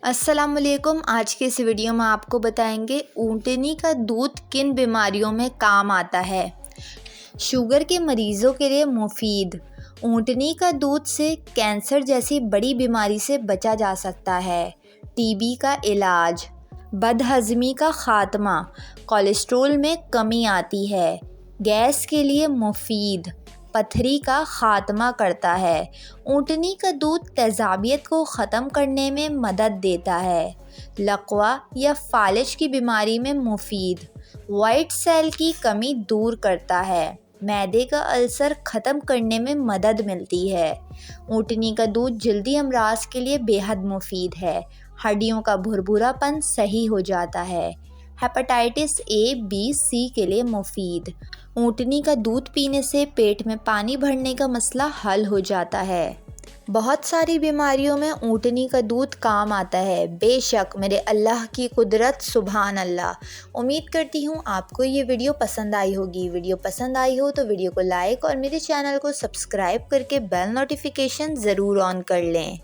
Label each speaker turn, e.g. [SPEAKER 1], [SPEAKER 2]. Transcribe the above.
[SPEAKER 1] السلام علیکم۔ آج کے اس ویڈیو میں آپ کو بتائیں گے اونٹنی کا دودھ کن بیماریوں میں کام آتا ہے۔ شوگر کے مریضوں کے لیے مفید۔ اونٹنی کا دودھ سے کینسر جیسی بڑی بیماری سے بچا جا سکتا ہے۔ ٹی بی کا علاج، بد ہضمی کا خاتمہ، کولیسٹرول میں کمی آتی ہے، گیس کے لیے مفید، پتھری کا خاتمہ کرتا ہے۔ اونٹنی کا دودھ تیزابیت کو ختم کرنے میں مدد دیتا ہے۔ لقوہ یا فالج کی بیماری میں مفید، وائٹ سیل کی کمی دور کرتا ہے، معدے کا السر ختم کرنے میں مدد ملتی ہے۔ اونٹنی کا دودھ جلدی امراض کے لیے بے حد مفید ہے۔ ہڈیوں کا بھربھرا پن صحیح ہو جاتا ہے۔ ہیپاٹائٹس اے بی سی کے لیے مفید۔ اونٹنی کا دودھ پینے سے پیٹ میں پانی بھرنے کا مسئلہ حل ہو جاتا ہے۔ بہت ساری بیماریوں میں اونٹنی کا دودھ کام آتا ہے۔ بے شک میرے اللہ کی قدرت، سبحان اللہ۔ امید کرتی ہوں آپ کو یہ ویڈیو پسند آئی ہوگی۔ ویڈیو پسند آئی ہو تو ویڈیو کو لائک اور میرے چینل کو سبسکرائب کر کے بیل نوٹیفیکیشن ضرور آن کر لیں۔